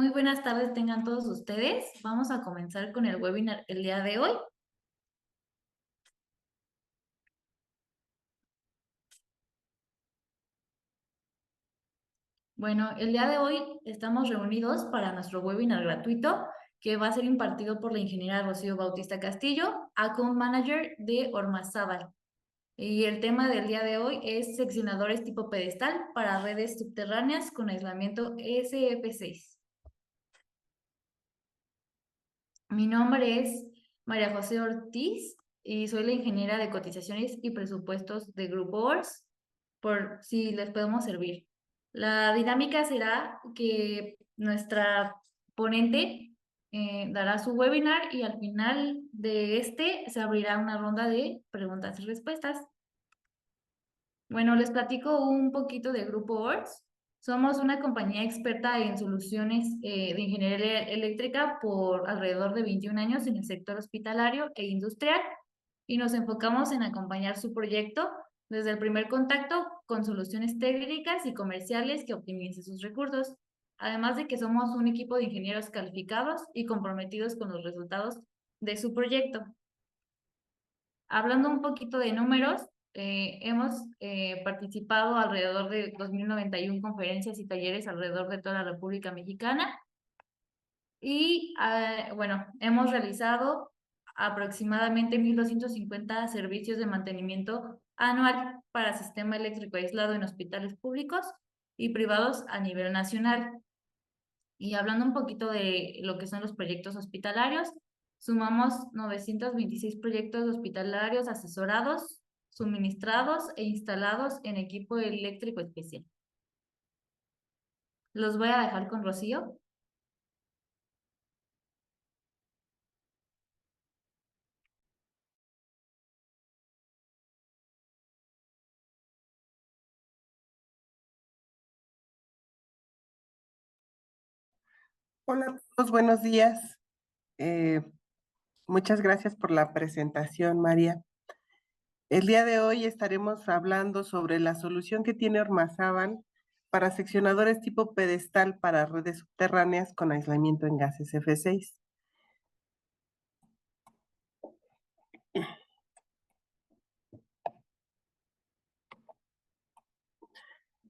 Muy buenas tardes tengan todos ustedes. Vamos a comenzar con el webinar el día de hoy. Bueno, el día de hoy estamos reunidos para nuestro webinar gratuito que va a ser impartido por la ingeniera Rocío Bautista Castillo, Account Manager de Ormazábal. Y el tema del día de hoy es seccionadores tipo pedestal para redes subterráneas con aislamiento SF6. Mi nombre es María José Ortiz y soy la ingeniera de cotizaciones y presupuestos de Grupo ORS, por si les podemos servir. La dinámica será que nuestra ponente dará su webinar y al final de este se abrirá una ronda de preguntas y respuestas. Bueno, les platico un poquito de Grupo ORS. Somos una compañía experta en soluciones de ingeniería eléctrica por alrededor de 21 años en el sector hospitalario e industrial y nos enfocamos en acompañar su proyecto desde el primer contacto con soluciones técnicas y comerciales que optimicen sus recursos. Además de que somos un equipo de ingenieros calificados y comprometidos con los resultados de su proyecto. Hablando un poquito de números, hemos participado alrededor de 2091 conferencias y talleres alrededor de toda la República Mexicana y bueno, hemos realizado aproximadamente 1,250 servicios de mantenimiento anual para sistema eléctrico aislado en hospitales públicos y privados a nivel nacional. Y hablando un poquito de lo que son los proyectos hospitalarios, sumamos 926 proyectos hospitalarios asesorados, suministrados e instalados en equipo eléctrico especial. Los voy a dejar con Rocío. Hola a todos, buenos días. Eh, Muchas gracias por la presentación, María. El día de hoy estaremos hablando sobre la solución que tiene Ormazábal para seccionadores tipo pedestal para redes subterráneas con aislamiento en gases F6.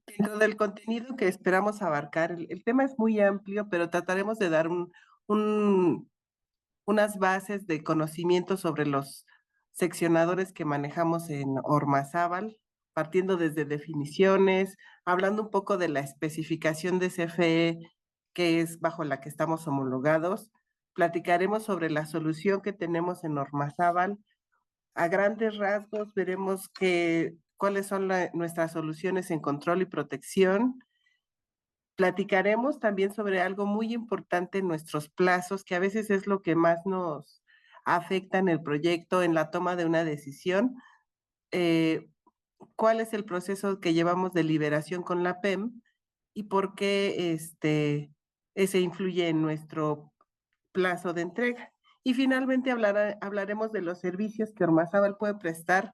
Dentro del contenido que esperamos abarcar, el tema es muy amplio, pero trataremos de dar unas bases de conocimiento sobre los seccionadores que manejamos en Ormazábal, partiendo desde definiciones, hablando un poco de la especificación de CFE, que es bajo la que estamos homologados. Platicaremos sobre la solución que tenemos en Ormazábal. A grandes rasgos veremos cuáles son nuestras soluciones en control y protección. Platicaremos también sobre algo muy importante en nuestros plazos, que a veces es lo que más nos afecta en el proyecto, en la toma de una decisión. ¿Cuál es el proceso que llevamos de liberación con la PEM y por qué ese influye en nuestro plazo de entrega? Y finalmente hablaremos de los servicios que Ormazábal puede prestar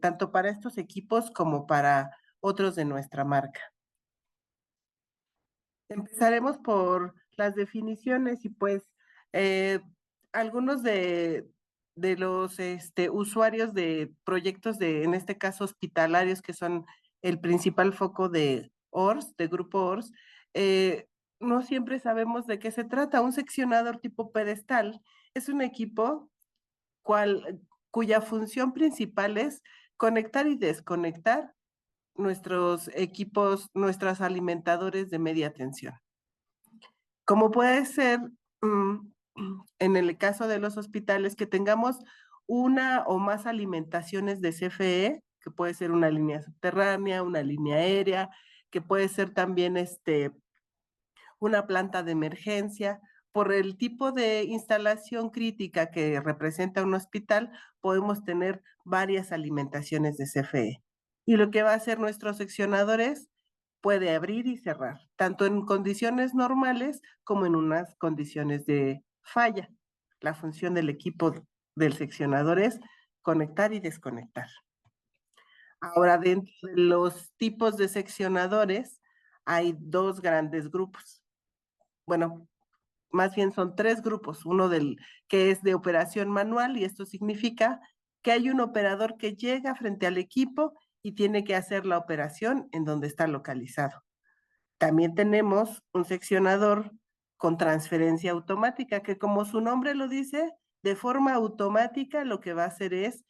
tanto para estos equipos como para otros de nuestra marca. Empezaremos por las definiciones y pues eh, algunos de los usuarios de proyectos en este caso hospitalarios, que son el principal foco de ORS, de Grupo ORS, no siempre sabemos de qué se trata. Un seccionador tipo pedestal es un equipo cuya función principal es conectar y desconectar nuestros equipos, nuestros alimentadores de media tensión. Como puede ser en el caso de los hospitales que tengamos una o más alimentaciones de CFE, que puede ser una línea subterránea, una línea aérea, que puede ser también una planta de emergencia. Por el tipo de instalación crítica que representa un hospital, podemos tener varias alimentaciones de CFE. Y lo que va a hacer nuestro seccionador es, puede abrir y cerrar, tanto en condiciones normales como en unas condiciones de falla. La función del equipo del seccionador es conectar y desconectar. Ahora, dentro de los tipos de seccionadores, hay dos grandes grupos. bueno, más bien son 3 grupos, uno que es de operación manual, y esto significa que hay un operador que llega frente al equipo y tiene que hacer la operación en donde está localizado. También tenemos un seccionador con transferencia automática, que como su nombre lo dice, de forma automática lo que va a hacer es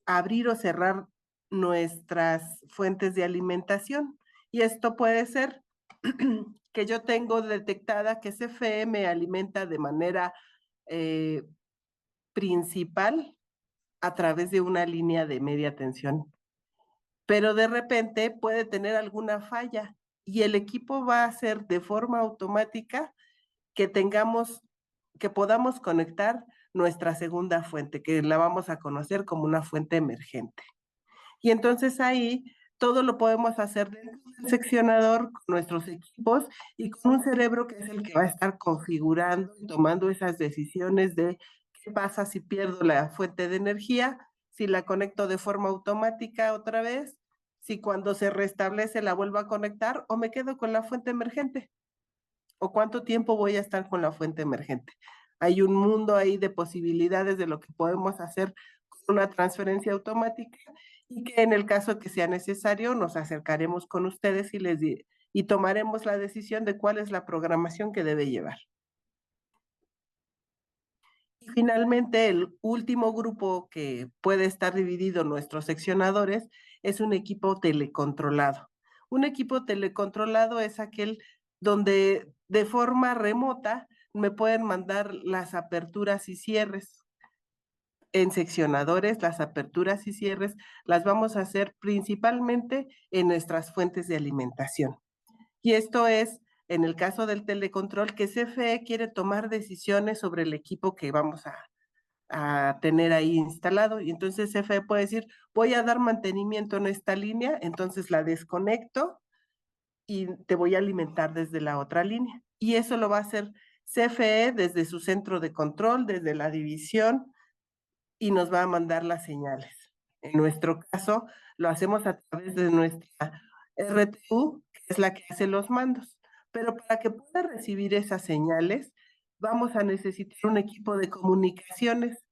abrir o cerrar nuestras fuentes de alimentación. Y esto puede ser que yo tengo detectada que CFE me alimenta de manera eh, principal a través de una línea de media tensión, pero de repente puede tener alguna falla y el equipo va a hacer de forma automática que que podamos conectar nuestra segunda fuente, que la vamos a conocer como una fuente emergente. Y entonces ahí todo lo podemos hacer dentro del seccionador con nuestros equipos y con un cerebro que es el que va a estar configurando y tomando esas decisiones de qué pasa si pierdo la fuente de energía, si la conecto de forma automática otra vez, si cuando se restablece la vuelvo a conectar o me quedo con la fuente emergente o cuánto tiempo voy a estar con la fuente emergente. Hay un mundo ahí de posibilidades de lo que podemos hacer con una transferencia automática y que en el caso que sea necesario nos acercaremos con ustedes y tomaremos la decisión de cuál es la programación que debe llevar. Y finalmente, el último grupo que puede estar dividido en nuestros seccionadores es un equipo telecontrolado. Un equipo telecontrolado es aquel donde de forma remota me pueden mandar las aperturas y cierres. En seccionadores, las aperturas y cierres las vamos a hacer principalmente en nuestras fuentes de alimentación. Y esto es, en el caso del telecontrol, que CFE quiere tomar decisiones sobre el equipo que vamos a tener ahí instalado. Y entonces CFE puede decir, voy a dar mantenimiento en esta línea, entonces la desconecto y te voy a alimentar desde la otra línea. Y eso lo va a hacer CFE desde su centro de control, desde la división, y nos va a mandar las señales. En nuestro caso, lo hacemos a través de nuestra RTU, que es la que hace los mandos. Pero para que pueda recibir esas señales, vamos a necesitar un equipo de comunicaciones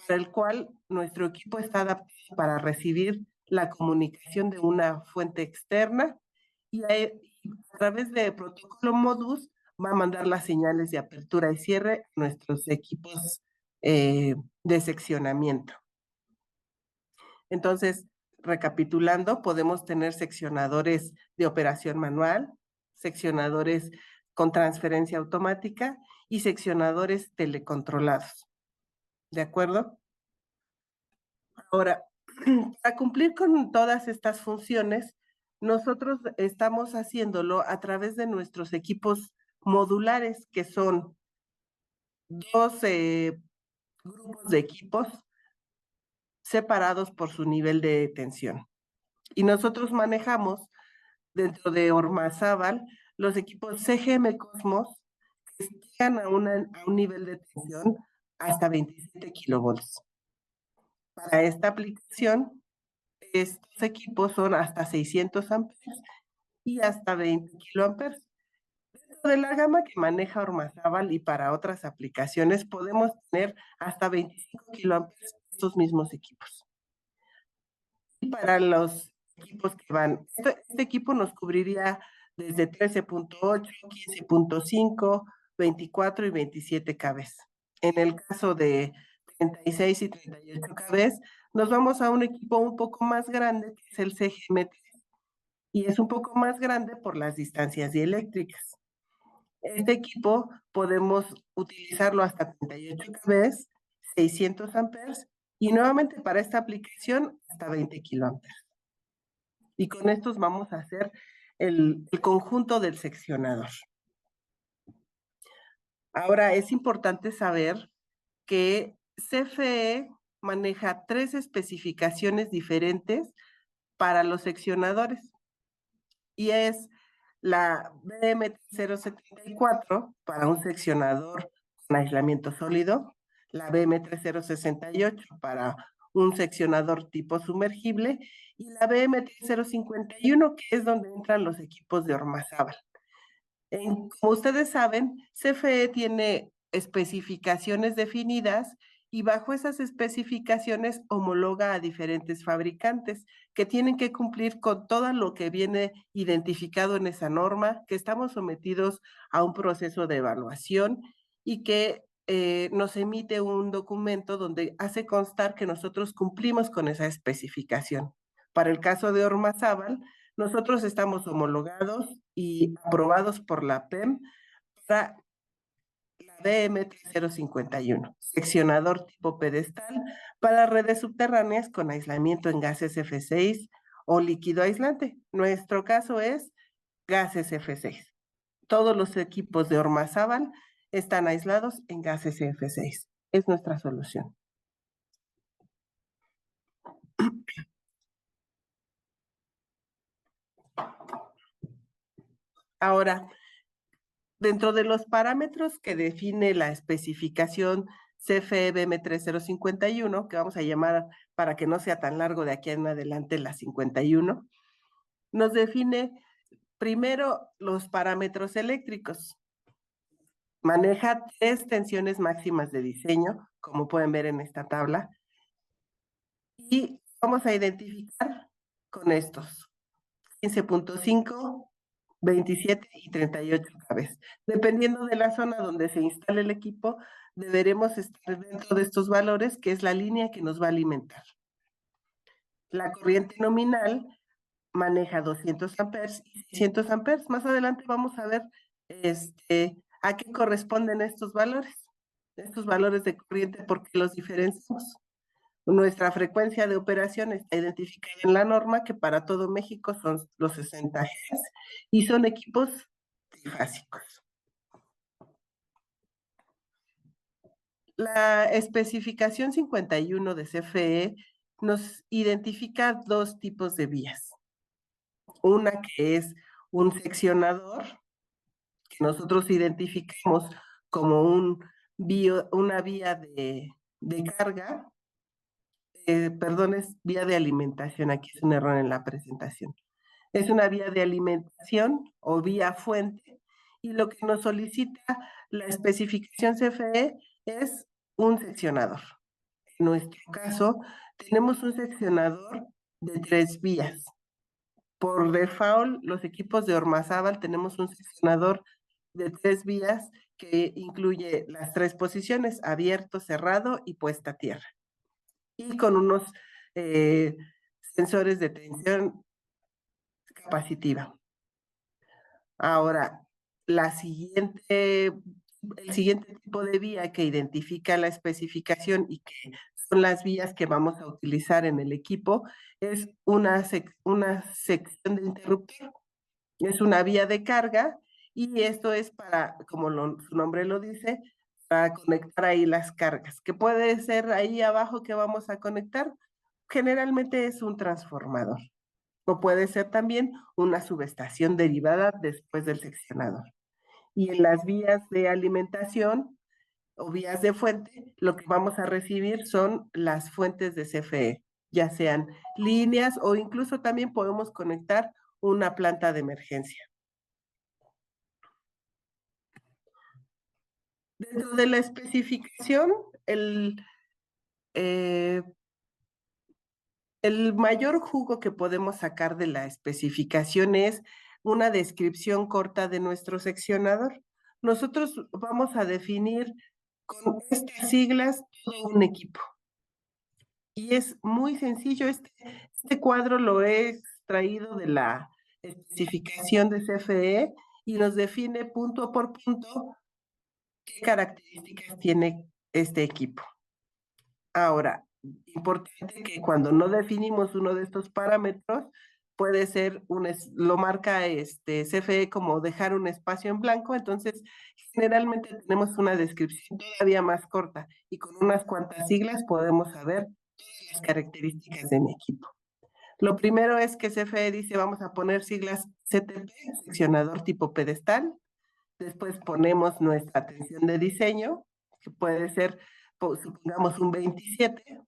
para el cual nuestro equipo está adaptado para recibir la comunicación de una fuente externa y a través de protocolo Modus va a mandar las señales de apertura y cierre a nuestros equipos de seccionamiento. Entonces, recapitulando, podemos tener seccionadores de operación manual, seccionadores con transferencia automática y seccionadores telecontrolados. ¿De acuerdo? Ahora, para cumplir con todas estas funciones, nosotros estamos haciéndolo a través de nuestros equipos modulares, que son 12 grupos de equipos separados por su nivel de tensión. Y nosotros manejamos dentro de Ormazábal los equipos CGM Cosmos que llegan a un nivel de tensión hasta 27 kilovolts. Para esta aplicación, estos equipos son hasta 600 amperes y hasta 20 kiloamperes. Dentro de la gama que maneja Ormazábal y para otras aplicaciones podemos tener hasta 25 kiloamperes de estos mismos equipos. Y para los equipos que van, este equipo nos cubriría desde 13.8, 15.5, 24 y 27 kb. En el caso de 36 y 38 kb, nos vamos a un equipo un poco más grande, que es el CGM3, y es un poco más grande por las distancias dieléctricas. Este equipo podemos utilizarlo hasta 38 kb, 600 amperes, y nuevamente para esta aplicación hasta 20 kiloamperes. Y con estos vamos a hacer el conjunto del seccionador. Ahora, es importante saber que CFE maneja 3 especificaciones diferentes para los seccionadores y es la BM3074 para un seccionador con aislamiento sólido, la BM3068 para un seccionador tipo sumergible y la BM3051, que es donde entran los equipos de Ormazábal. Como ustedes saben, CFE tiene especificaciones definidas y bajo esas especificaciones homologa a diferentes fabricantes que tienen que cumplir con todo lo que viene identificado en esa norma, que estamos sometidos a un proceso de evaluación y que nos emite un documento donde hace constar que nosotros cumplimos con esa especificación. Para el caso de Ormazábal, nosotros estamos homologados y aprobados por la PEM para la BM3051, seccionador tipo pedestal para redes subterráneas con aislamiento en gases F6 o líquido aislante. Nuestro caso es gases F6. Todos los equipos de Ormazábal están aislados en gases F6. Es nuestra solución. Ahora, dentro de los parámetros que define la especificación CFE BM3051, que vamos a llamar para que no sea tan largo de aquí en adelante la 51, nos define primero los parámetros eléctricos. Maneja 3 tensiones máximas de diseño, como pueden ver en esta tabla, y vamos a identificar con estos 15.5, 27 y 38 kb. Dependiendo de la zona donde se instale el equipo, deberemos estar dentro de estos valores, que es la línea que nos va a alimentar. La corriente nominal maneja 200 amperes y 600 amperes. Más adelante vamos a ver a qué corresponden estos valores de corriente, porque los diferenciamos. Nuestra frecuencia de operación está identificada en la norma, que para todo México son los 60 Hz y son equipos trifásicos. La especificación 51 de CFE nos identifica 2 tipos de vías. Una que es un seccionador, que nosotros identificamos como una vía de carga, perdón, es vía de alimentación, aquí es un error en la presentación. Es una vía de alimentación o vía fuente, y lo que nos solicita la especificación CFE es un seccionador. En nuestro caso, tenemos un seccionador de 3 vías. Por default, los equipos de Ormazábal tenemos un seccionador de 3 vías que incluye las 3 posiciones: abierto, cerrado y puesta a tierra, y con unos sensores de tensión capacitiva. Ahora, el siguiente tipo de vía que identifica la especificación y que son las vías que vamos a utilizar en el equipo es una sección de interruptor. Es una vía de carga, y esto es para, como su nombre lo dice, para conectar ahí las cargas. ¿Qué puede ser ahí abajo que vamos a conectar? Generalmente es un transformador, o puede ser también una subestación derivada después del seccionador. Y en las vías de alimentación o vías de fuente, lo que vamos a recibir son las fuentes de CFE, ya sean líneas o incluso también podemos conectar una planta de emergencia. Dentro de la especificación, eh, el mayor jugo que podemos sacar de la especificación es una descripción corta de nuestro seccionador. Nosotros vamos a definir con estas siglas todo un equipo. Y es muy sencillo. Este cuadro lo he extraído de la especificación de CFE y nos define punto por punto qué características tiene este equipo. Ahora, importante que cuando no definimos uno de estos parámetros, puede ser lo marca CFE como dejar un espacio en blanco. Entonces generalmente tenemos una descripción todavía más corta y con unas cuantas siglas podemos saber todas las características de mi equipo. Lo primero es que CFE dice: vamos a poner siglas CTP, seccionador tipo pedestal. Después ponemos nuestra tensión de diseño, que puede ser, supongamos, un 27.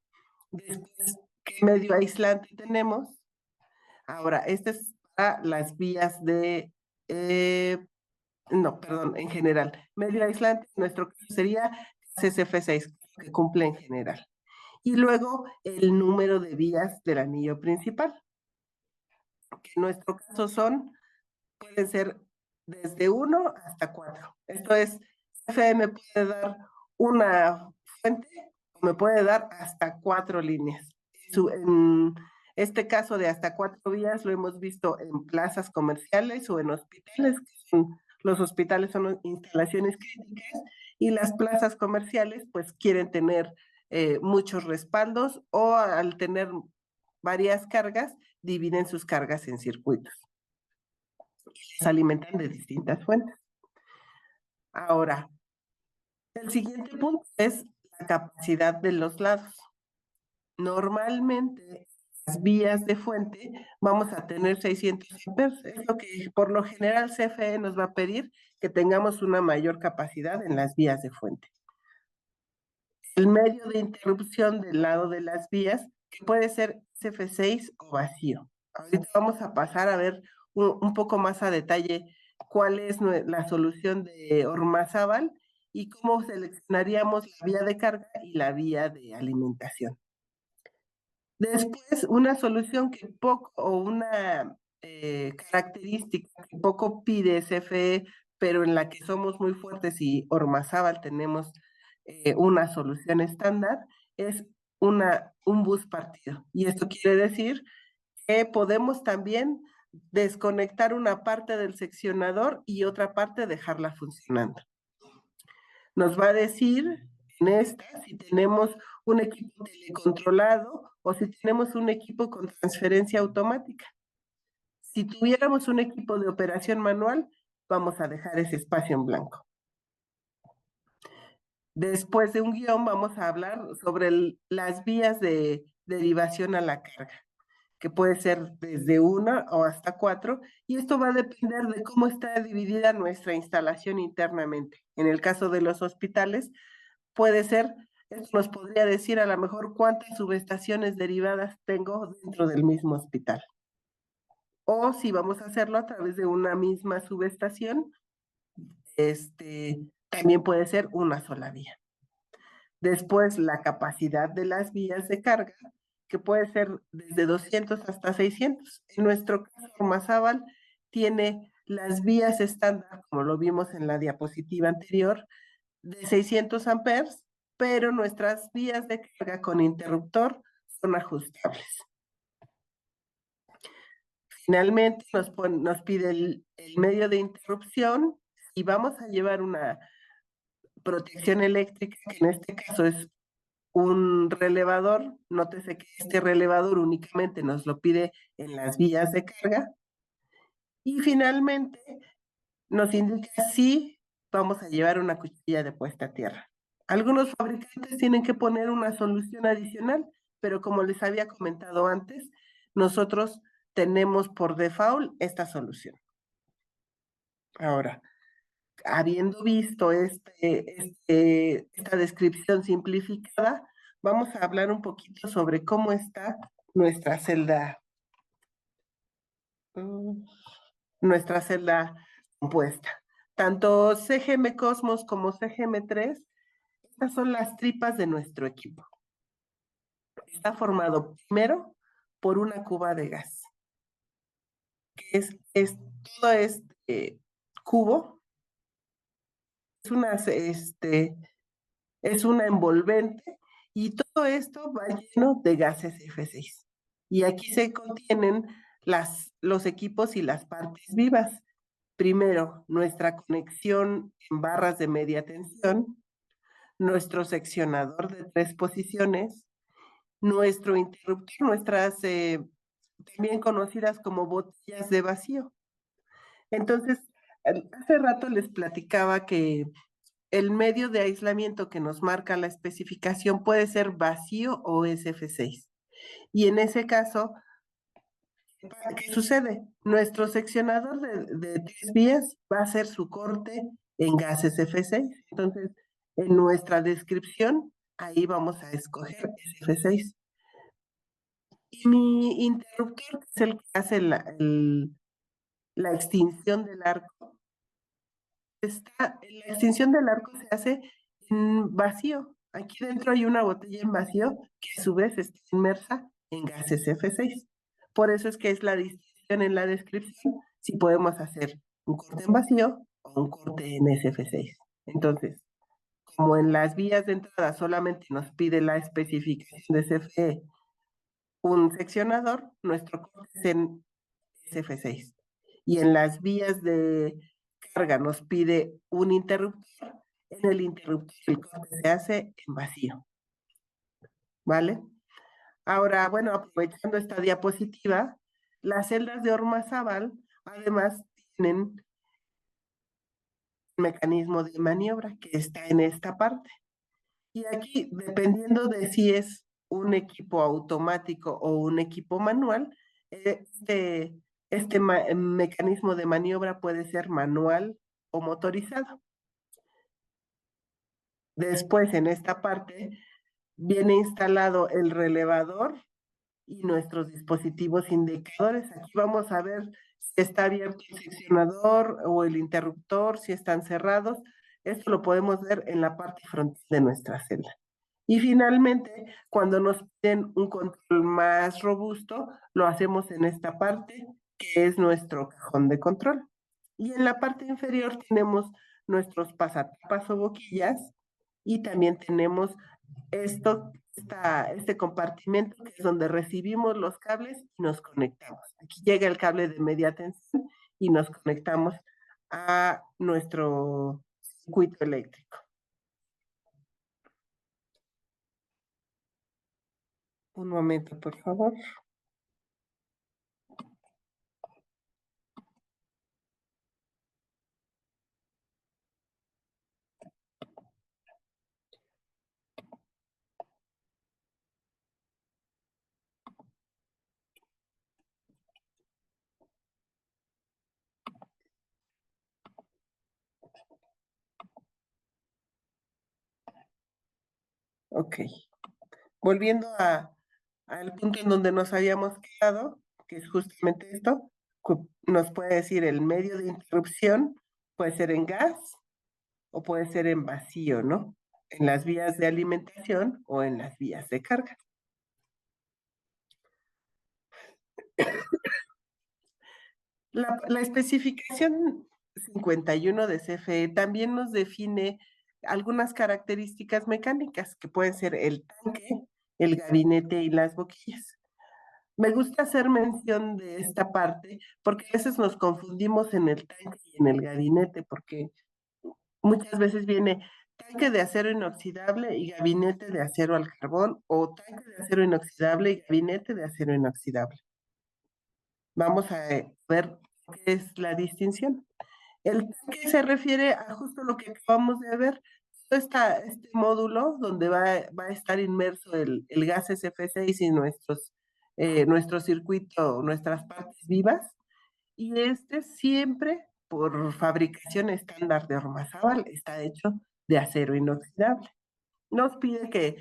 Después, ¿qué medio aislante tenemos? Ahora, estas es para las vías de no, perdón, en general. Medio aislante, en nuestro caso sería CSF6, que cumple en general. Y luego el número de vías del anillo principal, que en nuestro caso pueden ser desde 1 hasta 4. Esto es, CFE me puede dar una fuente o me puede dar hasta 4 líneas. En este caso de hasta 4 vías lo hemos visto en plazas comerciales o en hospitales, los hospitales son instalaciones críticas y las plazas comerciales pues quieren tener muchos respaldos o al tener varias cargas dividen sus cargas en circuitos. Se alimentan de distintas fuentes. Ahora, el siguiente punto es la capacidad de los lados. Normalmente, las vías de fuente vamos a tener 600 amperes. Es lo que por lo general CFE nos va a pedir que tengamos una mayor capacidad en las vías de fuente. El medio de interrupción del lado de las vías, que puede ser SF6 o vacío. Ahorita vamos a pasar a ver un poco más a detalle cuál es la solución de Ormazábal y cómo seleccionaríamos la vía de carga y la vía de alimentación. Después, una solución que poco, o una característica que poco pide CFE, pero en la que somos muy fuertes y Ormazábal tenemos una solución estándar, es un bus partido. Y esto quiere decir que podemos también desconectar una parte del seccionador y otra parte dejarla funcionando. Nos va a decir en esta si tenemos un equipo telecontrolado o si tenemos un equipo con transferencia automática. Si tuviéramos un equipo de operación manual, vamos a dejar ese espacio en blanco. Después de un guión vamos a hablar sobre las vías de derivación a la carga, que puede ser desde 1 o hasta 4, y esto va a depender de cómo está dividida nuestra instalación internamente. En el caso de los hospitales, puede ser, esto nos podría decir a lo mejor cuántas subestaciones derivadas tengo dentro del mismo hospital. O si vamos a hacerlo a través de una misma subestación, también puede ser una sola vía. Después, la capacidad de las vías de carga, que puede ser desde 200 hasta 600. En nuestro caso, Ormazábal tiene las vías estándar, como lo vimos en la diapositiva anterior, de 600 amperes, pero nuestras vías de carga con interruptor son ajustables. Finalmente nos pide el medio de interrupción y vamos a llevar una protección eléctrica, que en este caso es un relevador. Nótese que este relevador únicamente nos lo pide en las vías de carga. Y finalmente nos indica si vamos a llevar una cuchilla de puesta a tierra. Algunos fabricantes tienen que poner una solución adicional, pero como les había comentado antes, nosotros tenemos por default esta solución. Ahora, habiendo visto esta descripción simplificada, vamos a hablar un poquito sobre cómo está nuestra celda, nuestra celda compuesta. Tanto CGM Cosmos como CGM3, estas son las tripas de nuestro equipo. Está formado primero por una cuba de gas, que es todo este cubo, es una envolvente y todo esto va lleno de gases F6. Y aquí se contienen los equipos y las partes vivas. Primero, nuestra conexión en barras de media tensión, nuestro seccionador de 3 posiciones, nuestro interruptor, nuestras también conocidas como botellas de vacío. Entonces, hace rato les platicaba que el medio de aislamiento que nos marca la especificación puede ser vacío o SF6. Y en ese caso, ¿qué sucede? Nuestro seccionador de 3 vías va a hacer su corte en gases F6. Entonces, en nuestra descripción, ahí vamos a escoger SF6. Y mi interruptor, que es el que hace la extinción del arco, la extinción del arco se hace en vacío. Aquí dentro hay una botella en vacío que a su vez está inmersa en gases F6. Por eso es que es la distinción en la descripción si podemos hacer un corte en vacío o un corte en SF6. Entonces, como en las vías de entrada solamente nos pide la especificación de CFE un seccionador, nuestro corte es en SF6. Y en las vías de carga nos pide un interruptor, en el interruptor el corte se hace en vacío, ¿vale? Ahora, bueno, aprovechando esta diapositiva, las celdas de Ormazábal además tienen un mecanismo de maniobra que está en esta parte. Y aquí, dependiendo de si es un equipo automático o un equipo manual, este mecanismo de maniobra puede ser manual o motorizado. Después, en esta parte, viene instalado el relevador y nuestros dispositivos indicadores. Aquí vamos a ver si está abierto el seccionador o el interruptor, si están cerrados. Esto lo podemos ver en la parte frontal de nuestra celda. Y finalmente, cuando nos piden un control más robusto, lo hacemos en esta parte, que es nuestro cajón de control. Y en la parte inferior tenemos nuestros pasatapas o boquillas y también tenemos este compartimento que es donde recibimos los cables y nos conectamos. Aquí llega el cable de media tensión y nos conectamos a nuestro circuito eléctrico. Un momento, por favor. Ok. Volviendo al punto en donde nos habíamos quedado, que es justamente esto, nos puede decir el medio de interrupción, puede ser en gas o puede ser en vacío, ¿no? En las vías de alimentación o en las vías de carga. La especificación 51 de CFE también nos define algunas características mecánicas que pueden ser el tanque, el gabinete y las boquillas. Me gusta hacer mención de esta parte porque a veces nos confundimos en el tanque y en el gabinete porque muchas veces viene tanque de acero inoxidable y gabinete de acero al carbón o tanque de acero inoxidable y gabinete de acero inoxidable. Vamos a ver qué es la distinción. El tanque se refiere a justo lo que acabamos de ver, este módulo donde va a estar inmerso el gas SF6 y nuestro circuito, nuestras partes vivas, y este siempre, por fabricación estándar de Ormazábal, está hecho de acero inoxidable. Nos pide que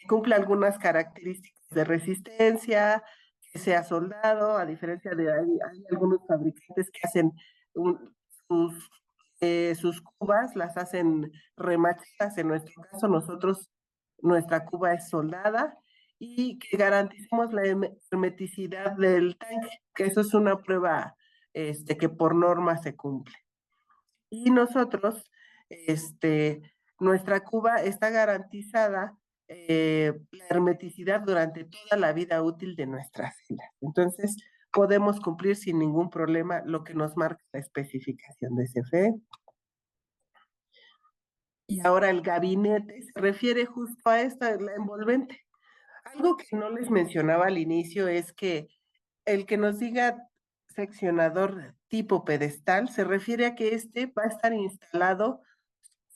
cumpla algunas características de resistencia, que sea soldado, a diferencia de hay algunos fabricantes que hacen sus, sus cubas, las hacen remachadas. En nuestro caso, nuestra cuba es soldada y que garanticemos la hermeticidad del tanque, que eso es una prueba que por norma se cumple. Y nosotros, este, nuestra cuba está garantizada la hermeticidad durante toda la vida útil de nuestras celdas. Entonces, podemos cumplir sin ningún problema lo que nos marca la especificación de CFE. Y ahora el gabinete se refiere justo a esta, la envolvente. Algo que no les mencionaba al inicio es que el que nos diga seccionador tipo pedestal se refiere a que este va a estar instalado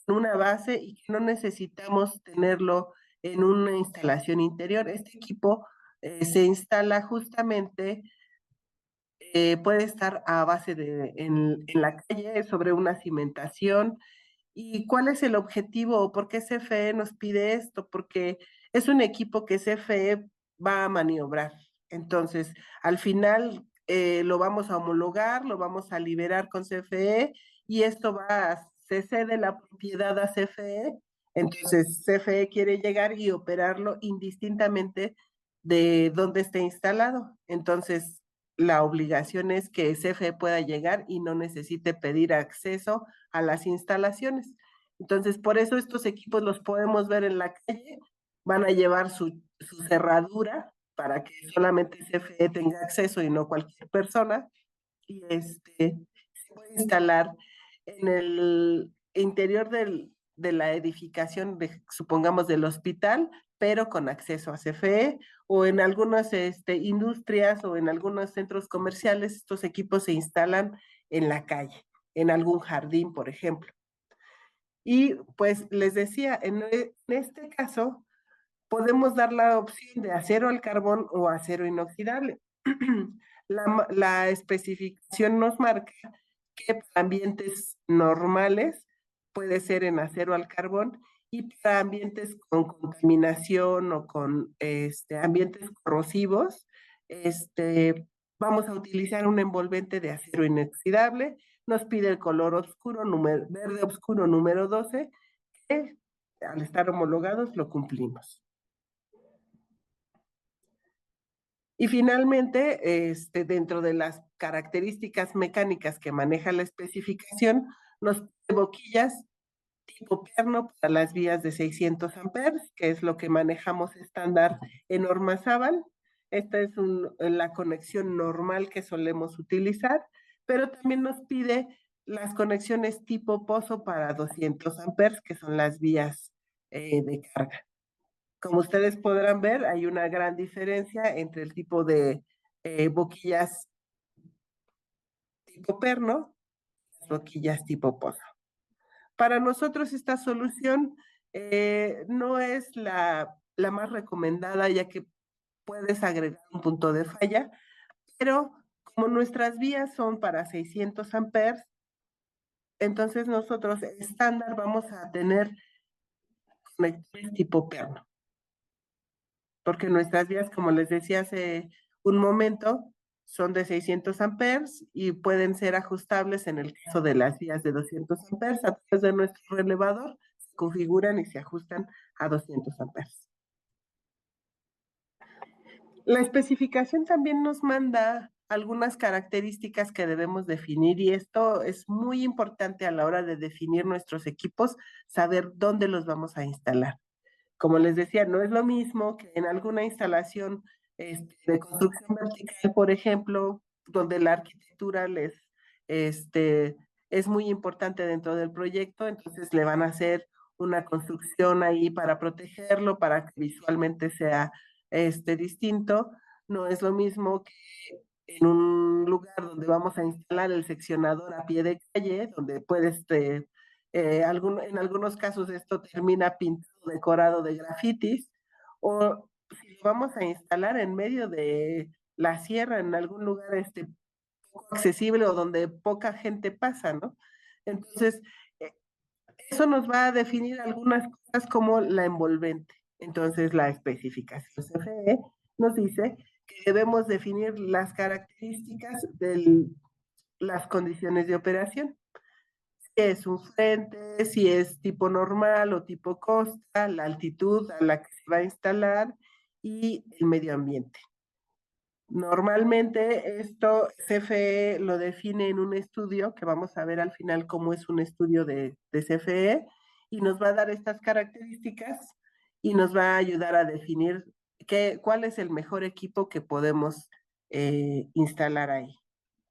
en una base y que no necesitamos tenerlo en una instalación interior. Este equipo se instala justamente, puede estar a base en la calle, sobre una cimentación. ¿Y cuál es el objetivo o por qué CFE nos pide esto? Porque es un equipo que CFE va a maniobrar. Entonces, al final lo vamos a homologar, lo vamos a liberar con CFE y esto va a se cede la propiedad a CFE, entonces CFE quiere llegar y operarlo indistintamente de dónde esté instalado. Entonces, la obligación es que CFE pueda llegar y no necesite pedir acceso a las instalaciones. Entonces, por eso estos equipos los podemos ver en la calle, van a llevar su cerradura para que solamente CFE tenga acceso y no cualquier persona. Y se puede instalar en el interior de la edificación, supongamos del hospital, pero con acceso a CFE, o en algunas industrias o en algunos centros comerciales, estos equipos se instalan en la calle, en algún jardín, por ejemplo. Y pues les decía, en este caso, podemos dar la opción de acero al carbón o acero inoxidable. La especificación nos marca que para ambientes normales puede ser en acero al carbón y para ambientes con contaminación o con ambientes corrosivos, vamos a utilizar un envolvente de acero inoxidable. Nos pide el color oscuro, verde oscuro número 12, que al estar homologados lo cumplimos. Y finalmente, dentro de las características mecánicas que maneja la especificación, nos pide boquillas tipo perno para las vías de 600 amperes, que es lo que manejamos estándar en Ormazábal. Esta es la conexión normal que solemos utilizar, pero también nos pide las conexiones tipo pozo para 200 amperes, que son las vías de carga. Como ustedes podrán ver, hay una gran diferencia entre el tipo de boquillas tipo perno y las boquillas tipo pozo. Para nosotros esta solución no es la más recomendada, ya que puedes agregar un punto de falla, pero como nuestras vías son para 600 amperes, entonces nosotros estándar vamos a tener conectores tipo perno, porque nuestras vías, como les decía hace un momento, son de 600 amperes y pueden ser ajustables en el caso de las vías de 200 amperes. A través de nuestro relevador se configuran y se ajustan a 200 amperes. La especificación también nos manda algunas características que debemos definir y esto es muy importante a la hora de definir nuestros equipos, saber dónde los vamos a instalar. Como les decía, no es lo mismo que en alguna instalación de construcción vertical, por ejemplo, donde la arquitectura es muy importante dentro del proyecto, entonces le van a hacer una construcción ahí para protegerlo, para que visualmente sea distinto. No es lo mismo que en un lugar donde vamos a instalar el seccionador a pie de calle, donde puedes en algunos casos esto termina pintado, decorado de grafitis, o si lo vamos a instalar en medio de la sierra, en algún lugar poco accesible o donde poca gente pasa, ¿no? Entonces, eh, eso nos va a definir algunas cosas como la envolvente. Entonces, la especificación CFE nos dice que debemos definir las características de las condiciones de operación. Si es un frente, si es tipo normal o tipo costa, la altitud a la que se va a instalar y el medio ambiente. Normalmente esto CFE lo define en un estudio que vamos a ver al final cómo es un estudio de CFE y nos va a dar estas características y nos va a ayudar a definir cuál es el mejor equipo que podemos instalar ahí.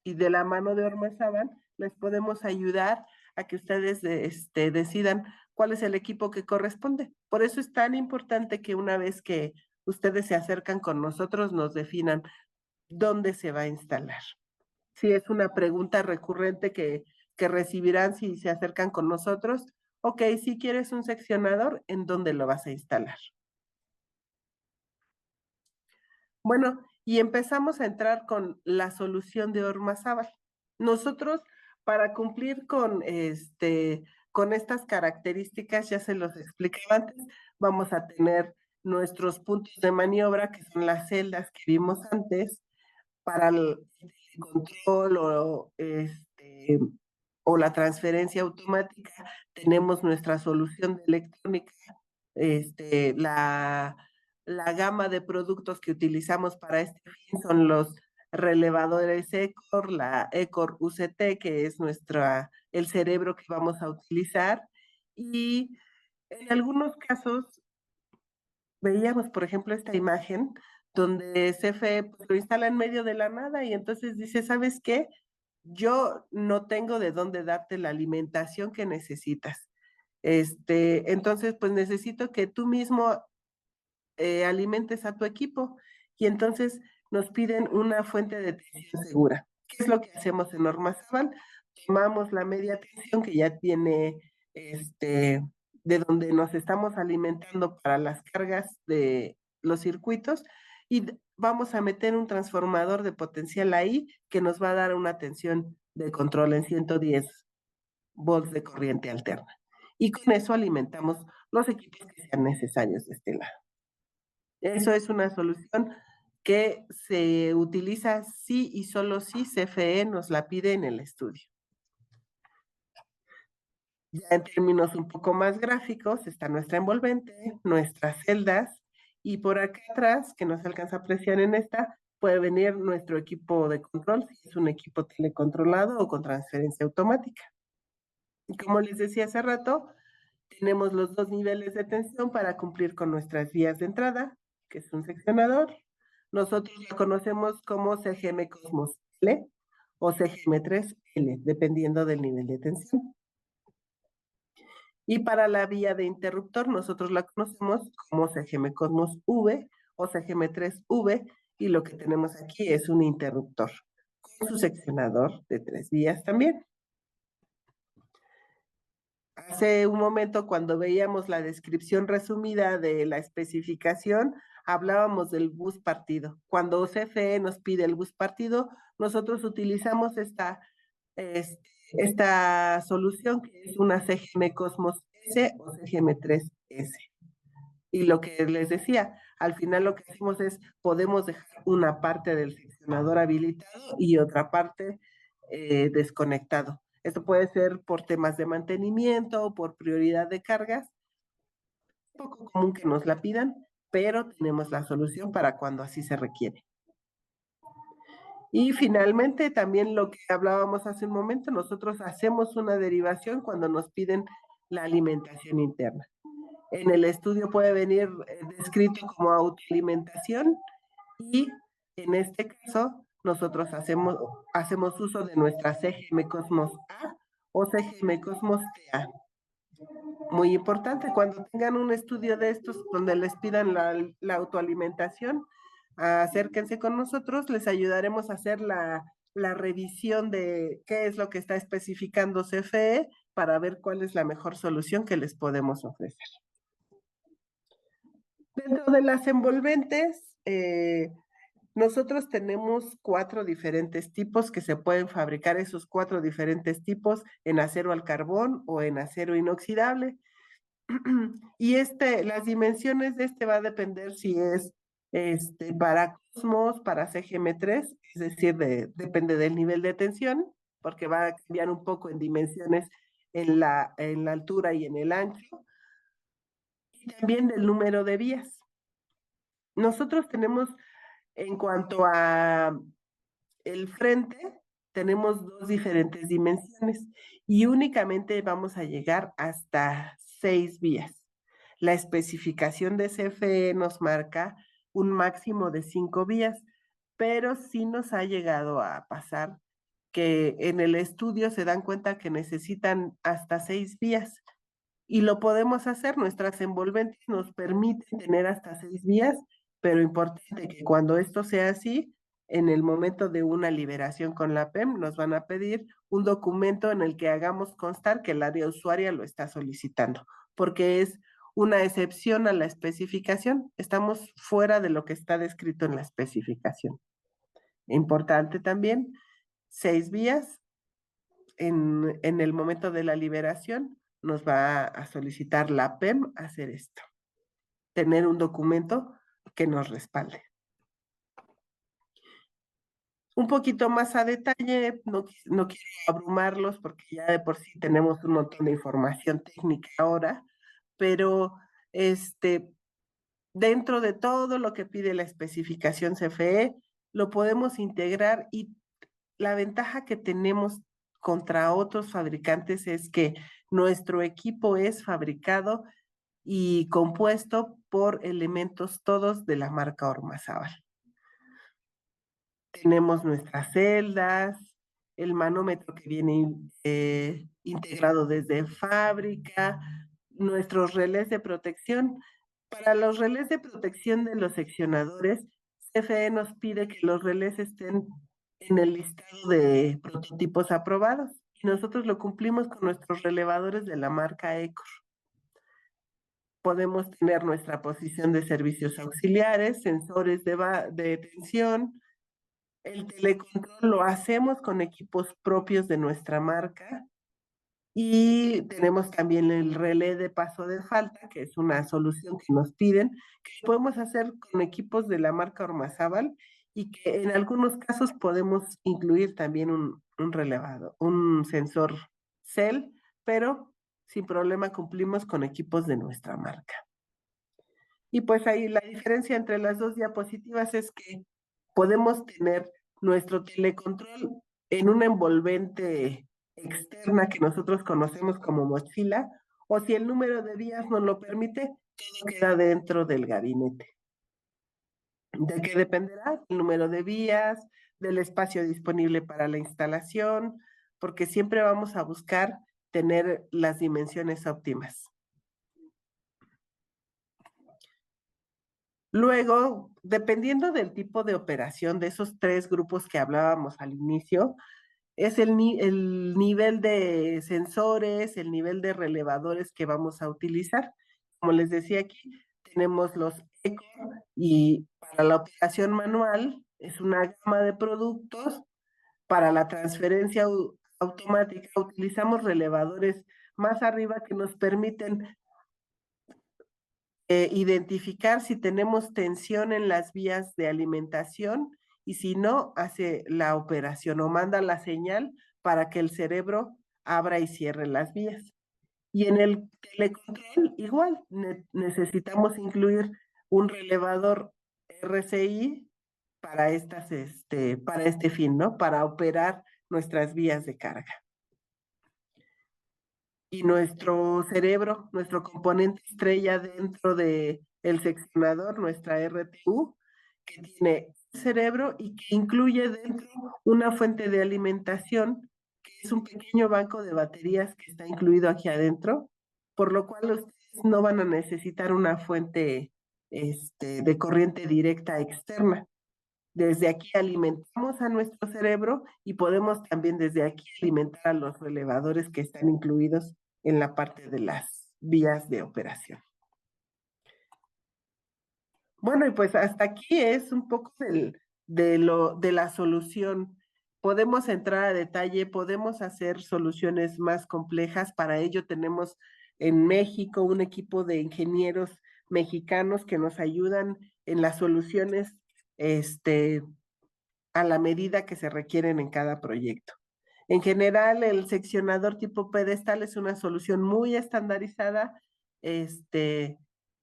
Y de la mano de Ormazábal les podemos ayudar a que ustedes decidan cuál es el equipo que corresponde. Por eso es tan importante que una vez que ustedes se acercan con nosotros nos definan dónde se va a instalar. Si es una pregunta recurrente que recibirán si se acercan con nosotros, ok, si quieres un seccionador, ¿en dónde lo vas a instalar? Bueno, y empezamos a entrar con la solución de Ormazábal. Nosotros, para cumplir con estas características, ya se los explicaba antes, vamos a tener nuestros puntos de maniobra, que son las celdas que vimos antes, para el control o o la transferencia automática, tenemos nuestra solución de electrónica, la gama de productos que utilizamos para este fin son los relevadores ECOR, la ECOR UCT, que es el cerebro que vamos a utilizar, y en algunos casos veíamos, por ejemplo, esta imagen donde CFE pues, lo instala en medio de la nada y entonces dice, ¿sabes qué? Yo no tengo de dónde darte la alimentación que necesitas. Entonces, pues necesito que tú mismo alimentes a tu equipo y entonces nos piden una fuente de tensión segura. ¿Qué es lo que hacemos en Ormazábal? Tomamos la media tensión que ya tiene de donde nos estamos alimentando para las cargas de los circuitos y vamos a meter un transformador de potencial ahí que nos va a dar una tensión de control en 110 volts de corriente alterna. Y con eso alimentamos los equipos que sean necesarios de este lado. Eso es una solución que se utiliza sí y solo si CFE nos la pide en el estudio. Ya en términos un poco más gráficos está nuestra envolvente, nuestras celdas y por acá atrás, que no se alcanza a apreciar en esta, puede venir nuestro equipo de control, si es un equipo telecontrolado o con transferencia automática. Y como les decía hace rato, tenemos los dos niveles de tensión para cumplir con nuestras vías de entrada, que es un seccionador. Nosotros lo conocemos como CGM Cosmos L o CGM3L, dependiendo del nivel de tensión. Y para la vía de interruptor, nosotros la conocemos como CGM Cosmos V o CGM3V, y lo que tenemos aquí es un interruptor con su seccionador de 3 vías también. Hace un momento, cuando veíamos la descripción resumida de la especificación, hablábamos del bus partido. Cuando CFE nos pide el bus partido, nosotros utilizamos esta solución que es una CGM Cosmos S o CGM3S. Y lo que les decía, al final lo que hacemos es, podemos dejar una parte del seccionador habilitado y otra parte desconectado. Esto puede ser por temas de mantenimiento o por prioridad de cargas. Es poco común que nos la pidan, pero tenemos la solución para cuando así se requiere. Y finalmente, también lo que hablábamos hace un momento, nosotros hacemos una derivación cuando nos piden la alimentación interna. En el estudio puede venir descrito como autoalimentación y en este caso nosotros hacemos uso de nuestra CGM Cosmos A o CGM Cosmos TA. Muy importante, cuando tengan un estudio de estos donde les pidan la autoalimentación, acérquense con nosotros, les ayudaremos a hacer la revisión de qué es lo que está especificando CFE para ver cuál es la mejor solución que les podemos ofrecer. Dentro de las envolventes, nosotros tenemos 4 diferentes tipos que se pueden fabricar, esos 4 diferentes tipos en acero al carbón o en acero inoxidable. Y las dimensiones de va a depender si es para Cosmos, para CGM3, es decir, depende del nivel de tensión, porque va a cambiar un poco en dimensiones en la altura y en el ancho, y también del número de vías. Nosotros tenemos, en cuanto a el frente, tenemos 2 diferentes dimensiones y únicamente vamos a llegar hasta 6 vías. La especificación de CFE nos marca un máximo de 5 vías, pero sí nos ha llegado a pasar que en el estudio se dan cuenta que necesitan hasta 6 vías y lo podemos hacer. Nuestras envolventes nos permiten tener hasta 6 vías, pero importante que cuando esto sea así, en el momento de una liberación con la PEM, nos van a pedir un documento en el que hagamos constar que el área usuaria lo está solicitando, porque es una excepción a la especificación. Estamos fuera de lo que está descrito en la especificación. Importante también, 6 vías en el momento de la liberación nos va a solicitar la PEM hacer esto, tener un documento que nos respalde. un poquito más a detalle, no quiero abrumarlos porque ya de por sí tenemos un montón de información técnica ahora, pero este, dentro de todo lo que pide la especificación CFE, lo podemos integrar y la ventaja que tenemos contra otros fabricantes es que nuestro equipo es fabricado y compuesto por elementos todos de la marca Ormazábal. Tenemos nuestras celdas, el manómetro que viene integrado desde fábrica, nuestros relés de protección. Para los relés de protección de los seccionadores, CFE nos pide que los relés estén en el listado de prototipos aprobados y nosotros lo cumplimos con nuestros relevadores de la marca Ecor. Podemos tener nuestra posición de servicios auxiliares, sensores de tensión. El telecontrol lo hacemos con equipos propios de nuestra marca y tenemos también el relé de paso de falta, que es una solución que nos piden, que podemos hacer con equipos de la marca Ormazábal y que en algunos casos podemos incluir también un relevado, un sensor CEL, pero sin problema cumplimos con equipos de nuestra marca. Y pues ahí la diferencia entre las dos diapositivas es que podemos tener nuestro telecontrol en una envolvente externa que nosotros conocemos como mochila, o si el número de vías nos lo permite, todo queda dentro del gabinete. ¿De qué dependerá? El número de vías, del espacio disponible para la instalación, porque siempre vamos a buscar tener las dimensiones óptimas. Luego, dependiendo del tipo de operación de esos tres grupos que hablábamos al inicio, es el nivel de sensores, el nivel de relevadores que vamos a utilizar. Como les decía aquí, tenemos los ECO y para la operación manual es una gama de productos. Para la transferencia automática utilizamos relevadores más arriba que nos permiten identificar si tenemos tensión en las vías de alimentación y si no, hace la operación o manda la señal para que el cerebro abra y cierre las vías. Y en el telecontrol, igual, necesitamos incluir un relevador RCI para este fin, ¿no? Para operar nuestras vías de carga. Y nuestro cerebro, nuestro componente estrella dentro de el seccionador, nuestra RTU, que tiene cerebro y que incluye dentro una fuente de alimentación, que es un pequeño banco de baterías que está incluido aquí adentro, por lo cual ustedes no van a necesitar una fuente de corriente directa externa. Desde aquí alimentamos a nuestro cerebro y podemos también desde aquí alimentar a los relevadores que están incluidos en la parte de las vías de operación. Bueno, y pues hasta aquí es un poco de la solución. Podemos entrar a detalle, podemos hacer soluciones más complejas. Para ello tenemos en México un equipo de ingenieros mexicanos que nos ayudan en las soluciones a la medida que se requieren en cada proyecto. En general, el seccionador tipo pedestal es una solución muy estandarizada,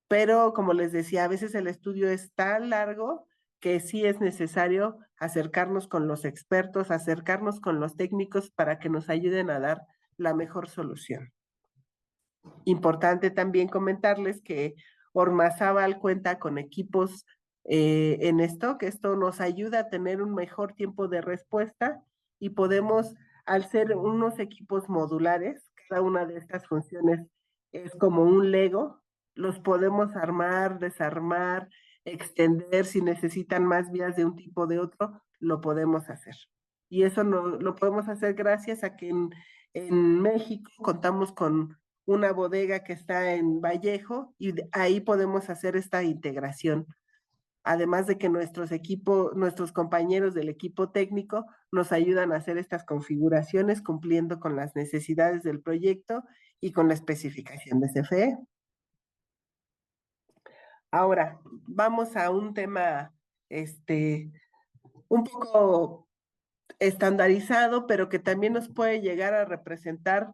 pero como les decía, a veces el estudio es tan largo que sí es necesario acercarnos con los expertos, acercarnos con los técnicos para que nos ayuden a dar la mejor solución. Importante también comentarles que Ormazábal cuenta con equipos en stock. Esto nos ayuda a tener un mejor tiempo de respuesta y podemos, al ser unos equipos modulares, cada una de estas funciones es como un Lego, los podemos armar, desarmar, extender, si necesitan más vías de un tipo o de otro, lo podemos hacer. Y eso lo podemos hacer gracias a que en México contamos con una bodega que está en Vallejo y ahí podemos hacer esta integración. Además de que nuestros compañeros del equipo técnico nos ayudan a hacer estas configuraciones cumpliendo con las necesidades del proyecto y con la especificación de CFE. Ahora, vamos a un tema un poco estandarizado, pero que también nos puede llegar a representar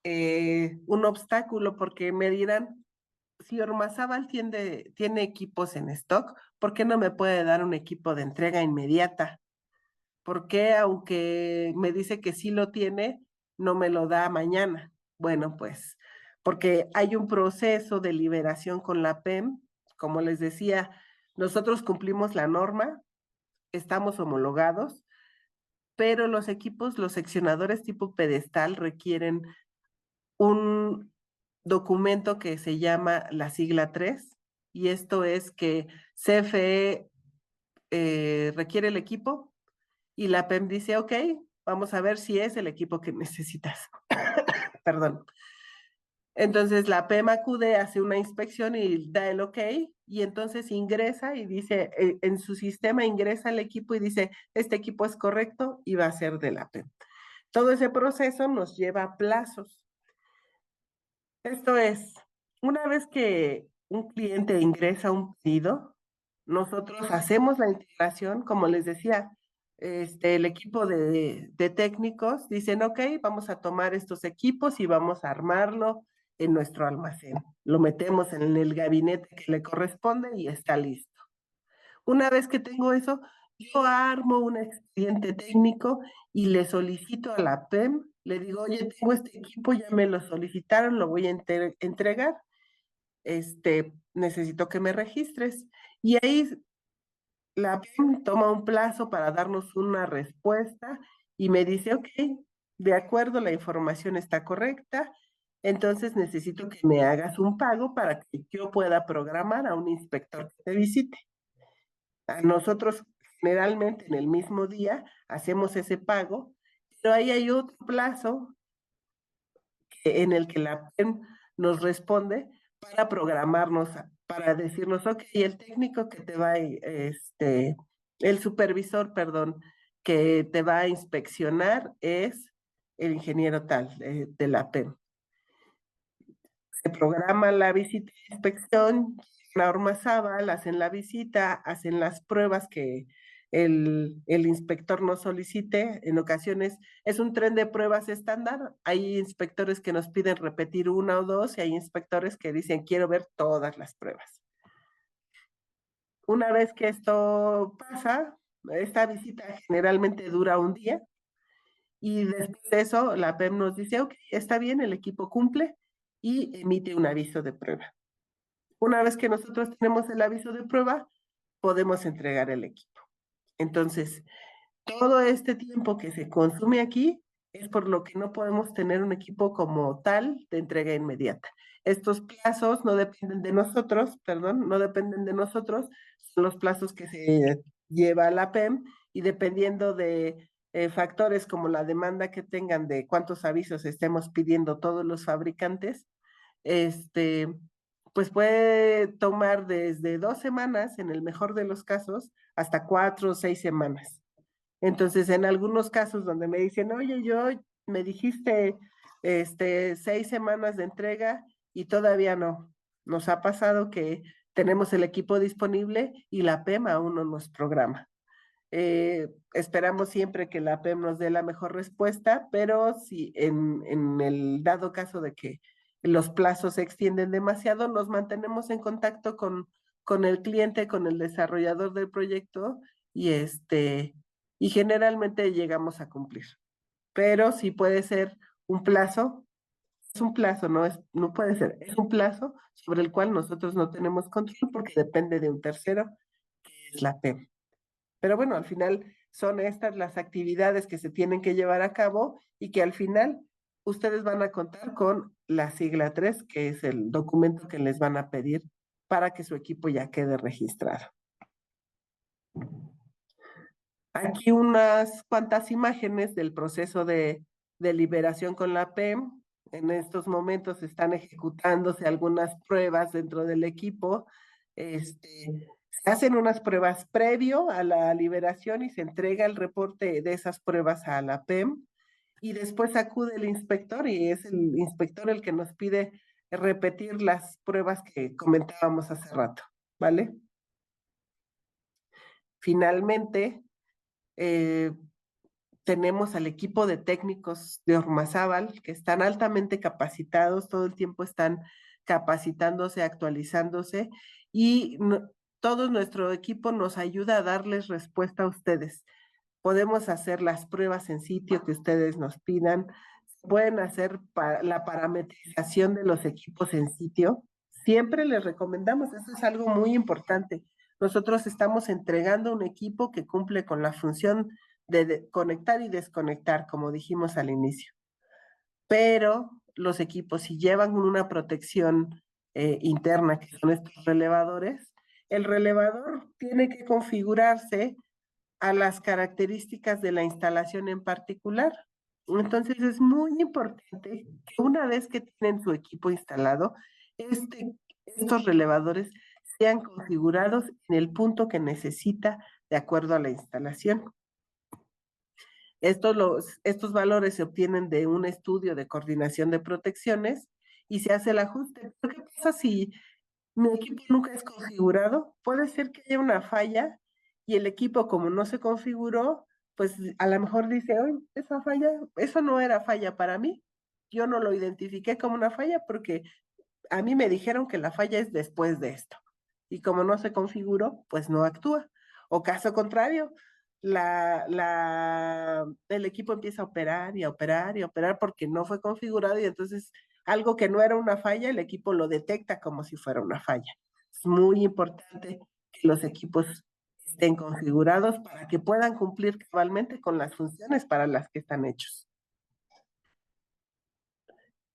un obstáculo, porque me dirán, si Ormazábal tiene equipos en stock, ¿por qué no me puede dar un equipo de entrega inmediata? ¿Por qué, aunque me dice que sí lo tiene, no me lo da mañana? Bueno, pues porque hay un proceso de liberación con la PEM. Como les decía, nosotros cumplimos la norma, estamos homologados, pero los equipos, los seccionadores tipo pedestal requieren un documento que se llama la sigla 3, y esto es que CFE requiere el equipo y la PEM dice, ok, vamos a ver si es el equipo que necesitas. Perdón. Entonces la PEM acude, hace una inspección y da el ok, y entonces ingresa y dice, en su sistema ingresa el equipo y dice, este equipo es correcto y va a ser de la PEM. Todo ese proceso nos lleva a plazos. Esto es, una vez que un cliente ingresa un pedido, nosotros hacemos la integración, como les decía, el equipo de técnicos dicen, ok, vamos a tomar estos equipos y vamos a armarlo en nuestro almacén. Lo metemos en el gabinete que le corresponde y está listo. Una vez que tengo eso, yo armo un expediente técnico y le solicito a la PEM, le digo, oye, tengo este equipo, ya me lo solicitaron, lo voy a entregar, necesito que me registres. Y ahí la PEM toma un plazo para darnos una respuesta y me dice, ok, de acuerdo, la información está correcta, entonces necesito que me hagas un pago para que yo pueda programar a un inspector que te visite. A nosotros generalmente en el mismo día hacemos ese pago, pero ahí hay otro plazo en el que la PEM nos responde para programarnos, para decirnos, ok, el técnico que te va, el supervisor, perdón, que te va a inspeccionar es el ingeniero tal de la PEM. Se programa la visita de inspección, la Ormazábal, hacen la visita, hacen las pruebas que el inspector nos solicite. En ocasiones es un tren de pruebas estándar. Hay inspectores que nos piden repetir una o dos y hay inspectores que dicen quiero ver todas las pruebas. Una vez que esto pasa, esta visita generalmente dura un día y después de eso la PEM nos dice, ok, está bien, el equipo cumple y emite un aviso de prueba. Una vez que nosotros tenemos el aviso de prueba, podemos entregar el equipo. Entonces, todo este tiempo que se consume aquí es por lo que no podemos tener un equipo como tal de entrega inmediata. Estos plazos no dependen de nosotros, perdón, no dependen de nosotros, son los plazos que se lleva a la PEM y dependiendo de factores como la demanda que tengan de cuántos avisos estemos pidiendo todos los fabricantes, este, pues puede tomar desde 2 semanas, en el mejor de los casos, hasta 4 o 6 semanas. Entonces, en algunos casos donde me dicen, oye, yo me dijiste 6 semanas de entrega y todavía no. Nos ha pasado que tenemos el equipo disponible y la PEM aún no nos programa. Esperamos siempre que la PEM nos dé la mejor respuesta, pero si en el dado caso de que los plazos se extienden demasiado, nos mantenemos en contacto con el cliente, con el desarrollador del proyecto y y generalmente llegamos a cumplir. Pero si puede ser un plazo, es un plazo, no puede ser, es un plazo sobre el cual nosotros no tenemos control porque depende de un tercero, que es la PEM. Pero bueno, al final son estas las actividades que se tienen que llevar a cabo y que al final ustedes van a contar con la sigla 3, que es el documento que les van a pedir para que su equipo ya quede registrado. Aquí unas cuantas imágenes del proceso de liberación con la PEM. En estos momentos están ejecutándose algunas pruebas dentro del equipo. Se hacen unas pruebas previo a la liberación y se entrega el reporte de esas pruebas a la PEM. Y después acude el inspector y es el inspector el que nos pide repetir las pruebas que comentábamos hace rato, ¿vale? Finalmente, eh, tenemos al equipo de técnicos de Ormazábal que están altamente capacitados, todo el tiempo están capacitándose, actualizándose y todo nuestro equipo nos ayuda a darles respuesta a ustedes. Podemos hacer las pruebas en sitio que ustedes nos pidan, pueden hacer la parametrización de los equipos en sitio. Siempre les recomendamos, eso es algo muy importante. Nosotros estamos entregando un equipo que cumple con la función de conectar y desconectar, como dijimos al inicio. Pero los equipos, si llevan una protección interna, que son estos relevadores, el relevador tiene que configurarse a las características de la instalación en particular. Entonces es muy importante que una vez que tienen su equipo instalado, estos relevadores sean configurados en el punto que necesita de acuerdo a la instalación. Estos valores se obtienen de un estudio de coordinación de protecciones y se hace el ajuste. ¿Pero qué pasa si mi equipo nunca es configurado? Puede ser que haya una falla y el equipo, como no se configuró, pues a lo mejor dice, oye, esa falla, eso no era falla para mí. Yo no lo identifiqué como una falla porque a mí me dijeron que la falla es después de esto. Y como no se configuró, pues no actúa. O caso contrario, el equipo empieza a operar y a operar y a operar porque no fue configurado y entonces algo que no era una falla, el equipo lo detecta como si fuera una falla. Es muy importante que los equipos estén configurados para que puedan cumplir cabalmente con las funciones para las que están hechos.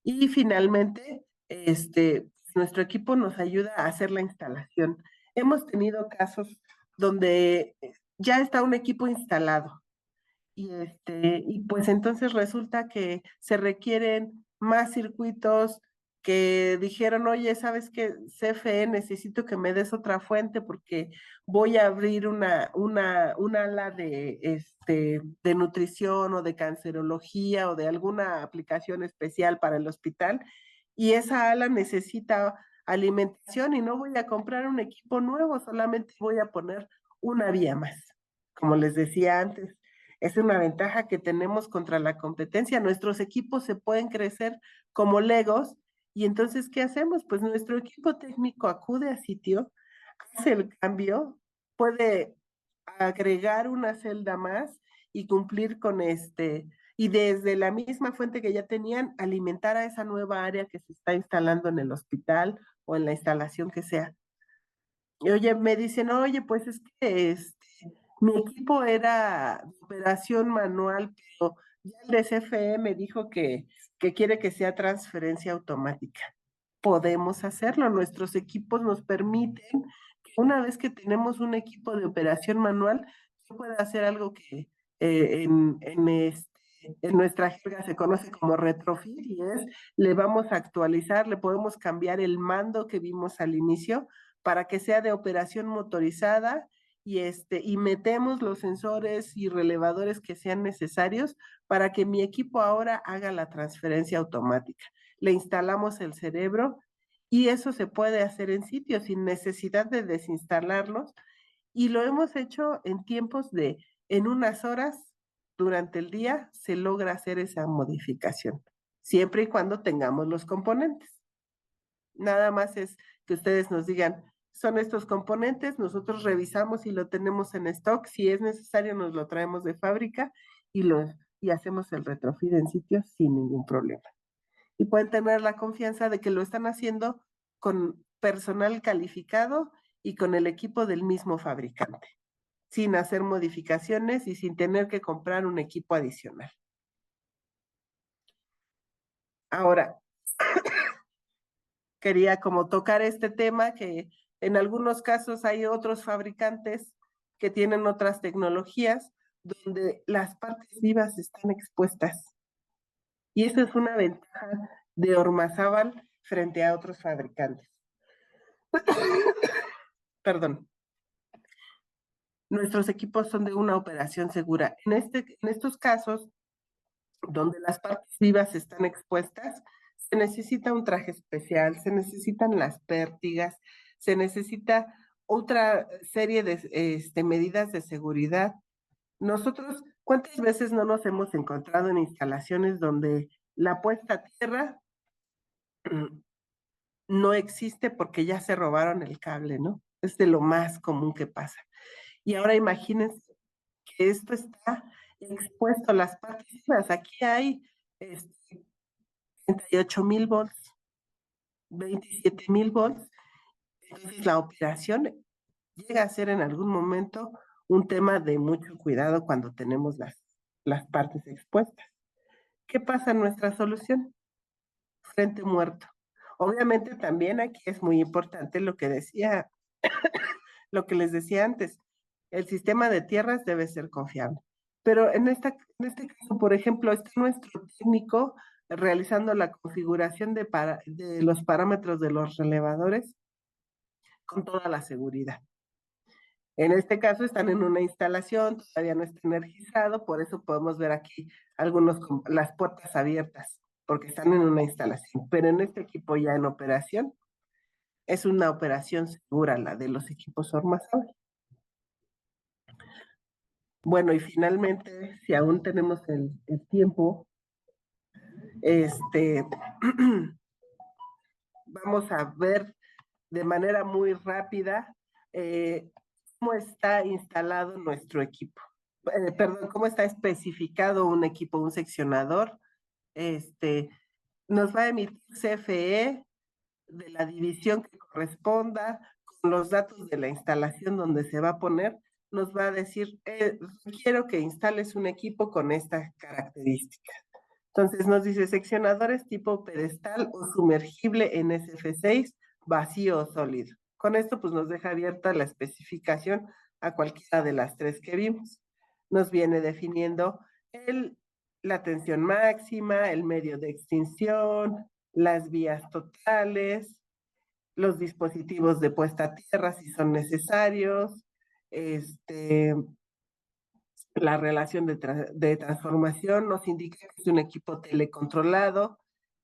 Y finalmente, nuestro equipo nos ayuda a hacer la instalación. Hemos tenido casos donde ya está un equipo instalado y pues entonces resulta que se requieren más circuitos que dijeron, oye, ¿sabes qué? CFE, necesito que me des otra fuente porque voy a abrir un ala de nutrición o de cancerología o de alguna aplicación especial para el hospital y esa ala necesita alimentación y no voy a comprar un equipo nuevo, solamente voy a poner una vía más. Como les decía antes, es una ventaja que tenemos contra la competencia. Nuestros equipos se pueden crecer como Legos y entonces, ¿qué hacemos? Pues nuestro equipo técnico acude a sitio, hace el cambio, puede agregar una celda más y cumplir con y desde la misma fuente que ya tenían, alimentar a esa nueva área que se está instalando en el hospital o en la instalación que sea. Y oye, me dicen, oye, pues es que mi equipo era de operación manual, pero ya el de CFE me dijo que quiere que sea transferencia automática. Podemos hacerlo, nuestros equipos nos permiten que una vez que tenemos un equipo de operación manual, se pueda hacer algo que en nuestra jerga se conoce como retrofit y es, le vamos a actualizar, le podemos cambiar el mando que vimos al inicio para que sea de operación motorizada y metemos los sensores y relevadores que sean necesarios para que mi equipo ahora haga la transferencia automática. Le instalamos el cerebro y eso se puede hacer en sitio sin necesidad de desinstalarlos y lo hemos hecho en tiempos en unas horas durante el día se logra hacer esa modificación, siempre y cuando tengamos los componentes. Nada más es que ustedes nos digan, son estos componentes, nosotros revisamos si lo tenemos en stock, si es necesario nos lo traemos de fábrica y hacemos el retrofit en sitio sin ningún problema. Y pueden tener la confianza de que lo están haciendo con personal calificado y con el equipo del mismo fabricante, sin hacer modificaciones y sin tener que comprar un equipo adicional. Ahora, quería como tocar este tema que en algunos casos hay otros fabricantes que tienen otras tecnologías donde las partes vivas están expuestas. Y eso es una ventaja de Ormazábal frente a otros fabricantes. Perdón. Nuestros equipos son de una operación segura. En estos casos, donde las partes vivas están expuestas, se necesita un traje especial, se necesitan las pértigas, se necesita otra serie de medidas de seguridad. Nosotros ¿Cuántas veces no nos hemos encontrado en instalaciones donde la puesta a tierra no existe porque ya se robaron el cable, ¿no? Es de lo más común que pasa. Y ahora imagínense que esto está expuesto a las partes vivas. Aquí hay 38,000 volts, 27,000 volts. Entonces la operación llega a ser en algún momento un tema de mucho cuidado cuando tenemos las partes expuestas. ¿Qué pasa en nuestra solución? Frente muerto. Obviamente también aquí es muy importante lo que les decía antes, el sistema de tierras debe ser confiable. Pero en este caso, por ejemplo, está nuestro técnico realizando la configuración de los parámetros de los relevadores con toda la seguridad. En este caso están en una instalación, todavía no está energizado, por eso podemos ver aquí las puertas abiertas, porque están en una instalación. Pero en este equipo ya en operación, es una operación segura la de los equipos Ormazábal. Bueno, y finalmente, si aún tenemos el tiempo, este, vamos a ver de manera muy rápida cómo está instalado nuestro equipo. Perdón, cómo está especificado un equipo, un seccionador. Este, nos va a emitir CFE de la división que corresponda, con los datos de la instalación donde se va a poner, nos va a decir, quiero que instales un equipo con estas características. Entonces nos dice seccionadores tipo pedestal o sumergible en SF6, vacío o sólido. Con esto pues nos deja abierta la especificación a cualquiera de las tres que vimos. Nos viene definiendo la tensión máxima, el medio de extinción, las vías totales, los dispositivos de puesta a tierra si son necesarios, la relación de transformación nos indica que es un equipo telecontrolado,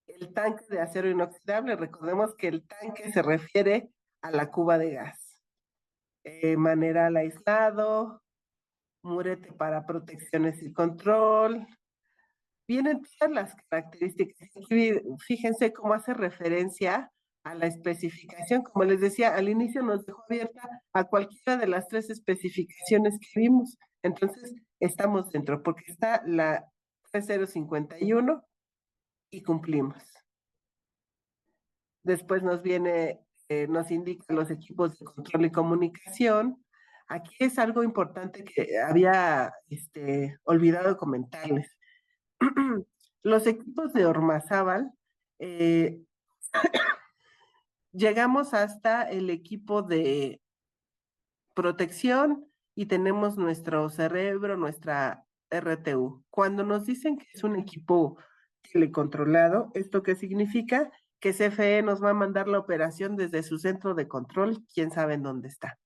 el tanque de acero inoxidable, recordemos que el tanque se refiere a la cuba de gas, maneral aislado, murete para protecciones y control, vienen todas las características. Fíjense cómo hace referencia a la especificación. Como les decía, al inicio nos dejó abierta a cualquiera de las tres especificaciones que vimos. Entonces, estamos dentro, porque está la 3051 y cumplimos. Después nos indica los equipos de control y comunicación. Aquí es algo importante que había olvidado comentarles. Los equipos de Ormazábal, llegamos hasta el equipo de protección y tenemos nuestro cerebro, nuestra RTU. Cuando nos dicen que es un equipo telecontrolado, ¿esto qué significa? Que CFE nos va a mandar la operación desde su centro de control, quién sabe en dónde está.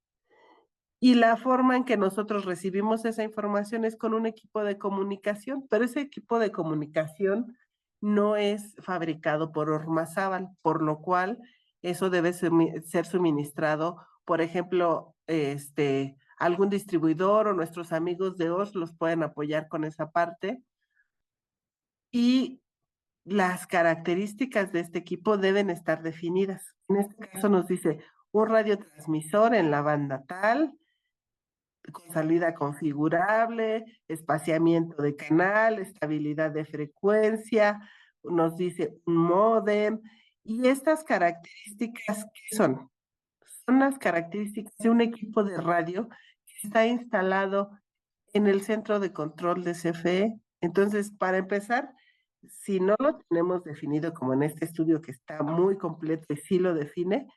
Y la forma en que nosotros recibimos esa información es con un equipo de comunicación, pero ese equipo de comunicación no es fabricado por Ormazábal, por lo cual eso debe ser suministrado, por ejemplo, algún distribuidor o nuestros amigos de OS los pueden apoyar con esa parte. Y las características de este equipo deben estar definidas. En este caso nos dice un radiotransmisor en la banda tal, con salida configurable, espaciamiento de canal, estabilidad de frecuencia, nos dice un módem. ¿Y estas características qué son? Son las características de un equipo de radio que está instalado en el centro de control de CFE. Entonces, para empezar, si no lo tenemos definido como en este estudio que está muy completo y sí lo define,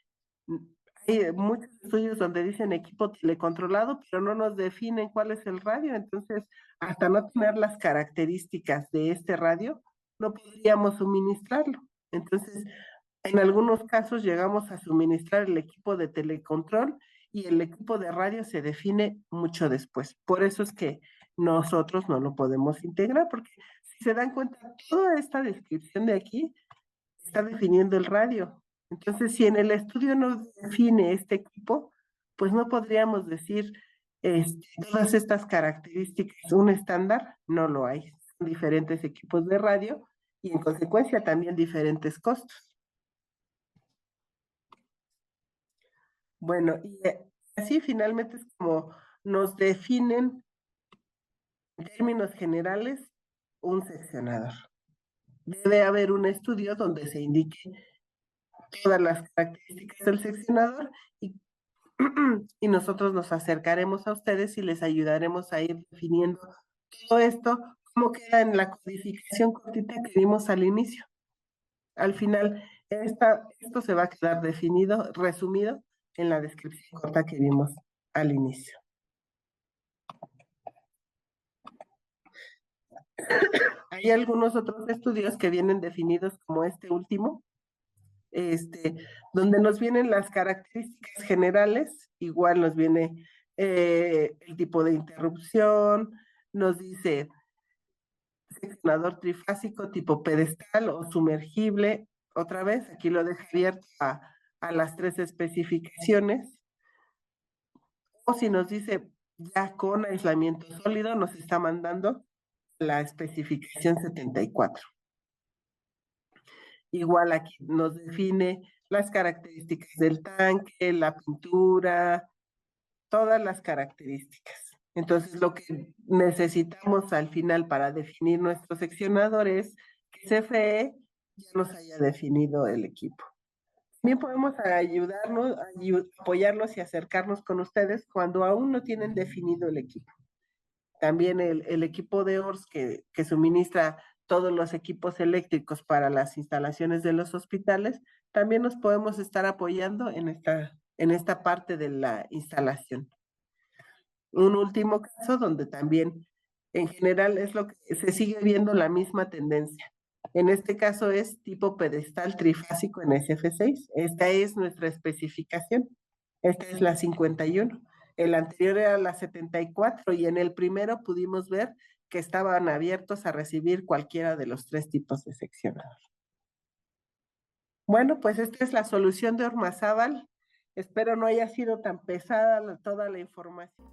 hay muchos estudios donde dicen equipo telecontrolado, pero no nos definen cuál es el radio. Entonces, hasta no tener las características de este radio, no podríamos suministrarlo. Entonces, en algunos casos llegamos a suministrar el equipo de telecontrol y el equipo de radio se define mucho después. Por eso es que nosotros no lo podemos integrar, porque si se dan cuenta, toda esta descripción de aquí está definiendo el radio. Entonces, si en el estudio nos define este equipo, pues no podríamos decir Todas estas características, un estándar, no lo hay. Son diferentes equipos de radio y en consecuencia también diferentes costos. Bueno, y así finalmente es como nos definen en términos generales un seccionador. Debe haber un estudio donde se indique todas las características del seccionador y, y nosotros nos acercaremos a ustedes y les ayudaremos a ir definiendo todo esto, como queda en la codificación cortita que vimos al inicio. Al final, esto se va a quedar definido, resumido en la descripción corta que vimos al inicio. Hay algunos otros estudios que vienen definidos como este último, donde nos vienen las características generales, igual nos viene el tipo de interrupción, nos dice seccionador trifásico tipo pedestal o sumergible, otra vez, aquí lo dejo abierto a las 3 especificaciones, o si nos dice ya con aislamiento sólido, nos está mandando la especificación 74. Igual aquí nos define las características del tanque, la pintura, todas las características. Entonces, lo que necesitamos al final para definir nuestro seccionador es que CFE ya nos haya definido el equipo. También podemos ayudarnos, apoyarlos y acercarnos con ustedes cuando aún no tienen definido el equipo. También el equipo de ORS que suministra todos los equipos eléctricos para las instalaciones de los hospitales, también nos podemos estar apoyando en esta parte de la instalación. Un último caso donde también en general es lo que se sigue viendo la misma tendencia. En este caso es tipo pedestal trifásico en SF6. Esta es nuestra especificación. Esta es la 51. El anterior era la 74 y en el primero pudimos ver que estaban abiertos a recibir cualquiera de los 3 tipos de seccionador. Bueno, pues esta es la solución de Ormazábal. Espero no haya sido tan pesada toda la información.